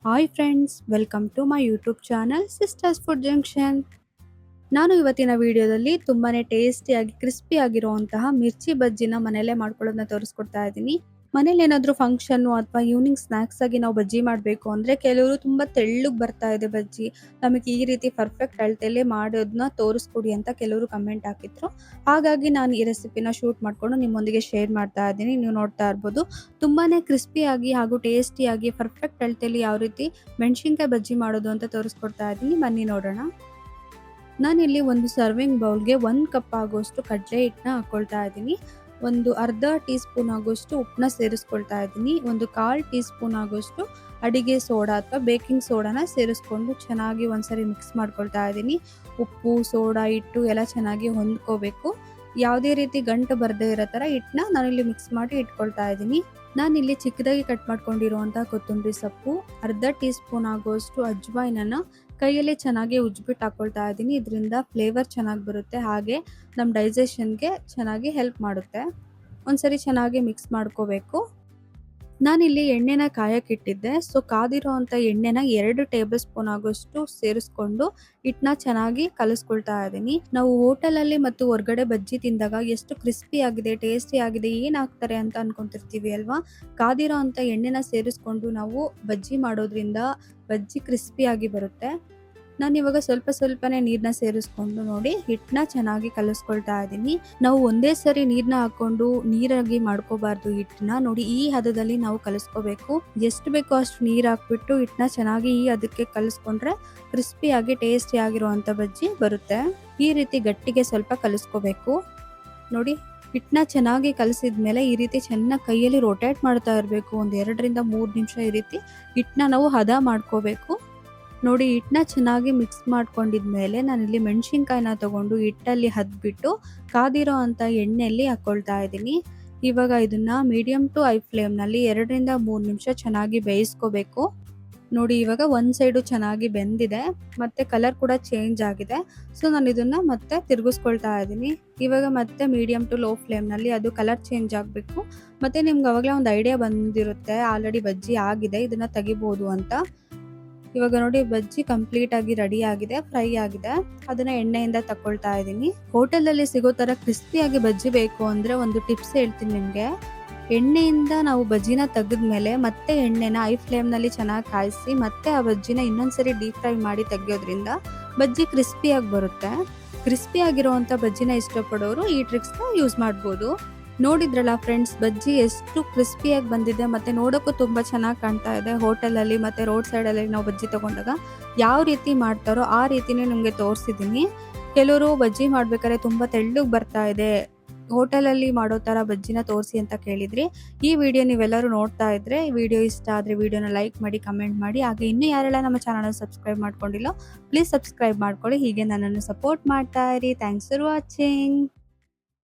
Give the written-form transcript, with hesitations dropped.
Hi friends, welcome to my YouTube channel Sisters Food Junction. ನಾನು ಇವತ್ತಿನ ವಿಡಿಯೋದಲ್ಲಿ ತುಂಬಾನೇ ಟೇಸ್ಟಿಯಾಗಿ ಕ್ರಿಸ್ಪಿ ಆಗಿರುವಂತಹ ಮಿರ್ಚಿ ಬಜ್ಜಿನ ಮನೆಯಲ್ಲೇ ಮಾಡ್ಕೊಳ್ಳೋದನ್ನ ತೋರಿಸ್ಕೊಡ್ತಾ ಇದ್ದೀನಿ. ಮನೇಲಿ ಏನಾದರೂ ಫಂಕ್ಷನ್ನು ಅಥವಾ ಈವ್ನಿಂಗ್ ಸ್ನ್ಯಾಕ್ಸ್ ಆಗಿ ನಾವು ಬಜ್ಜಿ ಮಾಡಬೇಕು ಅಂದರೆ ಕೆಲವರು ತುಂಬ ತೆಳ್ಳಗೆ ಬರ್ತಾ ಇದೆ ಬಜ್ಜಿ, ನಮಗೆ ಈ ರೀತಿ ಪರ್ಫೆಕ್ಟ್ ಅಳತೆಯಲ್ಲೇ ಮಾಡೋದನ್ನ ತೋರಿಸ್ಕೊಡಿ ಅಂತ ಕೆಲವರು ಕಮೆಂಟ್ ಹಾಕಿದ್ರು. ಹಾಗಾಗಿ ನಾನು ಈ ರೆಸಿಪಿನ ಶೂಟ್ ಮಾಡಿಕೊಂಡು ನಿಮ್ಮೊಂದಿಗೆ ಶೇರ್ ಮಾಡ್ತಾ ಇದ್ದೀನಿ. ನೀವು ನೋಡ್ತಾ ಇರ್ಬೋದು ತುಂಬಾನೇ ಕ್ರಿಸ್ಪಿಯಾಗಿ ಹಾಗೂ ಟೇಸ್ಟಿಯಾಗಿ ಪರ್ಫೆಕ್ಟ್ ಅಳತೆಯಲ್ಲಿ ಯಾವ ರೀತಿ ಮೆಣಸಿನ್ಕಾಯಿ ಬಜ್ಜಿ ಮಾಡೋದು ಅಂತ ತೋರಿಸ್ಕೊಡ್ತಾ ಇದ್ದೀನಿ. ಬನ್ನಿ ನೋಡೋಣ. ನಾನಿಲ್ಲಿ ಒಂದು ಸರ್ವಿಂಗ್ ಬೌಲ್ಗೆ 1 ಕಪ್ ಆಗೋಷ್ಟು ಕಡಲೆ ಹಿಟ್ಟನ್ನ ಹಾಕ್ಕೊಳ್ತಾ ಇದ್ದೀನಿ. ಒಂದು ಅರ್ಧ ಟೀ ಸ್ಪೂನ್ ಆಗೋಷ್ಟು ಉಪ್ಪನ್ನ ಸೇರಿಸ್ಕೊಳ್ತಾ ಇದ್ದೀನಿ. ಒಂದು 1/4 ಟೀ ಸ್ಪೂನ್ ಆಗೋಷ್ಟು ಅಡಿಗೆ ಸೋಡಾ ಅಥವಾ ಬೇಕಿಂಗ್ ಸೋಡಾನ ಸೇರಿಸ್ಕೊಂಡು ಚೆನ್ನಾಗಿ ಒಂದ್ಸರಿ ಮಿಕ್ಸ್ ಮಾಡ್ಕೊಳ್ತಾ ಇದ್ದೀನಿ. ಉಪ್ಪು, ಸೋಡಾ, ಹಿಟ್ಟು ಎಲ್ಲ ಚೆನ್ನಾಗಿ ಹೊಂದ್ಕೋಬೇಕು. ಯಾವುದೇ ರೀತಿ ಗಂಟು ಬರದೇ ಇರೋ ಥರ ಹಿಟ್ಟನ್ನ ನಾನಿಲ್ಲಿ ಮಿಕ್ಸ್ ಮಾಡಿ ಇಟ್ಕೊಳ್ತಾ ಇದ್ದೀನಿ. ನಾನಿಲ್ಲಿ ಚಿಕ್ಕದಾಗಿ ಕಟ್ ಮಾಡ್ಕೊಂಡಿರುವಂಥ ಕೊತ್ತಂಬರಿ ಸೊಪ್ಪು, ಅರ್ಧ ಟೀ ಸ್ಪೂನ್ ಆಗೋಷ್ಟು ಅಜ್ವಾಯಿನನ್ನು ಕೈಯಲ್ಲಿ ಚೆನ್ನಾಗಿ ಉಜ್ಬಿಟ್ಟು ಹಾಕ್ಕೊಳ್ತಾ ಇದ್ದೀನಿ. ಇದರಿಂದ ಫ್ಲೇವರ್ ಚೆನ್ನಾಗಿ ಬರುತ್ತೆ, ಹಾಗೆ ನಮ್ಮ ಡೈಜೆಷನ್ಗೆ ಚೆನ್ನಾಗಿ ಹೆಲ್ಪ್ ಮಾಡುತ್ತೆ. ಒಂದ್ಸರಿ ಚೆನ್ನಾಗಿ ಮಿಕ್ಸ್ ಮಾಡ್ಕೋಬೇಕು. ನಾನಿಲ್ಲಿ ಎಣ್ಣೆನ ಕಾಯಕ್ಕಿಟ್ಟಿದ್ದೆ. ಸೊ ಕಾದಿರೋ ಅಂಥ ಎಣ್ಣೆನ 2 ಟೇಬಲ್ ಸ್ಪೂನ್ ಆಗೋಷ್ಟು ಸೇರಿಸ್ಕೊಂಡು ಹಿಟ್ಟನ್ನ ಚೆನ್ನಾಗಿ ಕಲಿಸ್ಕೊಳ್ತಾ ಇದ್ದೀನಿ. ನಾವು ಹೋಟೆಲಲ್ಲಿ ಮತ್ತು ಹೊರಗಡೆ ಬಜ್ಜಿ ತಿಂದಾಗ ಎಷ್ಟು ಕ್ರಿಸ್ಪಿ ಆಗಿದೆ, ಟೇಸ್ಟಿ ಆಗಿದೆ, ಏನು ಹಾಕ್ತಾರೆ ಅಂತ ಅನ್ಕೊಂತಿರ್ತೀವಿ ಅಲ್ವಾ. ಕಾದಿರೋ ಅಂಥ ಎಣ್ಣೆನ ಸೇರಿಸ್ಕೊಂಡು ನಾವು ಬಜ್ಜಿ ಮಾಡೋದ್ರಿಂದ ಬಜ್ಜಿ ಕ್ರಿಸ್ಪಿಯಾಗಿ ಬರುತ್ತೆ. ನಾನಿವಾಗ ಸ್ವಲ್ಪನೇ ನೀರನ್ನ ಸೇರಿಸ್ಕೊಂಡು ನೋಡಿ ಹಿಟ್ಟನ್ನ ಚೆನ್ನಾಗಿ ಕಲಿಸ್ಕೊಳ್ತಾ ಇದ್ದೀನಿ. ನಾವು ಒಂದೇ ಸರಿ ನೀರನ್ನ ಹಾಕ್ಕೊಂಡು ನೀರಾಗಿ ಮಾಡ್ಕೋಬಾರ್ದು. ಹಿಟ್ಟನ್ನ ನೋಡಿ ಈ ಹದದಲ್ಲಿ ನಾವು ಕಲಿಸ್ಕೋಬೇಕು. ಎಷ್ಟು ಬೇಕೋ ಅಷ್ಟು ನೀರು ಹಾಕ್ಬಿಟ್ಟು ಹಿಟ್ಟನ್ನ ಚೆನ್ನಾಗಿ ಈ ಹದಕ್ಕೆ ಕಲಿಸ್ಕೊಂಡ್ರೆ ಕ್ರಿಸ್ಪಿಯಾಗಿ ಟೇಸ್ಟಿ ಆಗಿರುವಂಥ ಬಜ್ಜಿ ಬರುತ್ತೆ. ಈ ರೀತಿ ಗಟ್ಟಿಗೆ ಸ್ವಲ್ಪ ಕಲಿಸ್ಕೋಬೇಕು. ನೋಡಿ ಹಿಟ್ಟನ್ನ ಚೆನ್ನಾಗಿ ಕಲಸಿದ್ಮೇಲೆ ಈ ರೀತಿ ಚೆನ್ನಾಗಿ ಕೈಯಲ್ಲಿ ರೊಟೇಟ್ ಮಾಡ್ತಾ ಇರಬೇಕು. ಒಂದು 2 ರಿಂದ 3 ನಿಮಿಷ ಈ ರೀತಿ ಹಿಟ್ಟನ್ನ ನಾವು ಹದ ಮಾಡ್ಕೋಬೇಕು. ನೋಡಿ ಹಿಟ್ಟನ್ನ ಚೆನ್ನಾಗಿ ಮಿಕ್ಸ್ ಮಾಡ್ಕೊಂಡಿದ್ಮೇಲೆ ನಾನಿಲ್ಲಿ ಮೆಣಸಿನ್ಕಾಯಿನ ತಗೊಂಡು ಹಿಟ್ಟಲ್ಲಿ ಹದ್ಬಿಟ್ಟು ಕಾದಿರೋ ಅಂಥ ಎಣ್ಣೆಯಲ್ಲಿ ಹಾಕ್ಕೊಳ್ತಾ ಇದ್ದೀನಿ. ಇವಾಗ ಇದನ್ನ ಮೀಡಿಯಮ್ ಟು ಹೈ ಫ್ಲೇಮ್ನಲ್ಲಿ 2 ರಿಂದ 3 ನಿಮಿಷ ಚೆನ್ನಾಗಿ ಬೇಯಿಸ್ಕೋಬೇಕು. ನೋಡಿ ಇವಾಗ ಒಂದು ಸೈಡು ಚೆನ್ನಾಗಿ ಬೆಂದಿದೆ ಮತ್ತು ಕಲರ್ ಕೂಡ ಚೇಂಜ್ ಆಗಿದೆ. ಸೊ ನಾನು ಇದನ್ನು ಮತ್ತೆ ತಿರುಗಿಸ್ಕೊಳ್ತಾ ಇದ್ದೀನಿ. ಇವಾಗ ಮತ್ತೆ ಮೀಡಿಯಮ್ ಟು ಲೋ ಫ್ಲೇಮ್ನಲ್ಲಿ ಅದು ಕಲರ್ ಚೇಂಜ್ ಆಗಬೇಕು. ಮತ್ತು ನಿಮ್ಗೆ ಅವಾಗಲೇ ಒಂದು ಐಡಿಯಾ ಬಂದಿರುತ್ತೆ ಆಲ್ರೆಡಿ ಬಜ್ಜಿ ಆಗಿದೆ, ಇದನ್ನು ತೆಗಿಬೋದು ಅಂತ. ಇವಾಗ ನೋಡಿ ಬಜ್ಜಿ ಕಂಪ್ಲೀಟ್ ಆಗಿ ರೆಡಿ ಆಗಿದೆ, ಫ್ರೈ ಆಗಿದೆ. ಅದನ್ನ ಎಣ್ಣೆಯಿಂದ ತಕೊಳ್ತಾ ಇದ್ದೀನಿ. ಹೋಟೆಲಲ್ಲಿ ಸಿಗೋ ತರ ಕ್ರಿಸ್ಪಿಯಾಗಿ ಬಜ್ಜಿ ಬೇಕು ಅಂದ್ರೆ ಒಂದು ಟಿಪ್ಸ್ ಹೇಳ್ತೀನಿ ನಿಮ್ಗೆ. ಎಣ್ಣೆಯಿಂದ ನಾವು ಬಜ್ಜಿನ ತೆಗೆದ್ಮೇಲೆ ಮತ್ತೆ ಎಣ್ಣೆನ ಹೈ ಫ್ಲೇಮ್ನಲ್ಲಿ ಚೆನ್ನಾಗಿ ಕಾಯಿಸಿ ಮತ್ತೆ ಆ ಬಜ್ಜಿನ ಇನ್ನೊಂದ್ಸರಿ ಡೀಪ್ ಫ್ರೈ ಮಾಡಿ ತೆಗಿಯೋದ್ರಿಂದ ಬಜ್ಜಿ ಕ್ರಿಸ್ಪಿಯಾಗಿ ಬರುತ್ತೆ. ಕ್ರಿಸ್ಪಿ ಆಗಿರುವಂಥ ಬಜ್ಜಿನ ಇಷ್ಟಪಡೋರು ಈ ಟ್ರಿಕ್ಸ್ನ ಯೂಸ್ ಮಾಡ್ಬೋದು. ನೋಡಿದ್ರಲ್ಲ ಫ್ರೆಂಡ್ಸ್, ಬಜ್ಜಿ ಎಷ್ಟು ಕ್ರಿಸ್ಪಿಯಾಗಿ ಬಂದಿದೆ ಮತ್ತು ನೋಡೋಕ್ಕೂ ತುಂಬ ಚೆನ್ನಾಗಿ ಕಾಣ್ತಾ ಇದೆ. ಹೋಟೆಲಲ್ಲಿ ಮತ್ತು ರೋಡ್ ಸೈಡಲ್ಲಿ ನಾವು ಬಜ್ಜಿ ತೊಗೊಂಡಾಗ ಯಾವ ರೀತಿ ಮಾಡ್ತಾರೋ ಆ ರೀತಿನೇ ನಿಮಗೆ ತೋರಿಸಿದ್ದೀನಿ. ಕೆಲವರು ಬಜ್ಜಿ ಮಾಡ್ಬೇಕಾದ್ರೆ ತುಂಬ ತೆಳ್ಳಗೆ ಬರ್ತಾ ಇದೆ, ಹೋಟೆಲಲ್ಲಿ ಮಾಡೋ ಥರ ಬಜ್ಜಿನ ತೋರಿಸಿ ಅಂತ ಕೇಳಿದ್ರಿ. ಈ ವಿಡಿಯೋ ನೀವೆಲ್ಲರೂ ನೋಡ್ತಾ ಇದ್ರೆ ಈ ವಿಡಿಯೋ ಇಷ್ಟ ಆದರೆ ವಿಡಿಯೋನ ಲೈಕ್ ಮಾಡಿ, ಕಮೆಂಟ್ ಮಾಡಿ. ಹಾಗೆ ಇನ್ನೂ ಯಾರೆಲ್ಲ ನಮ್ಮ ಚಾನಲ್ನ ಸಬ್ಸ್ಕ್ರೈಬ್ ಮಾಡ್ಕೊಂಡಿಲ್ಲ ಪ್ಲೀಸ್ ಸಬ್ಸ್ಕ್ರೈಬ್ ಮಾಡ್ಕೊಳ್ಳಿ. ಹೀಗೆ ನನ್ನನ್ನು ಸಪೋರ್ಟ್ ಮಾಡ್ತಾ ಇರಿ. Thanks for watching.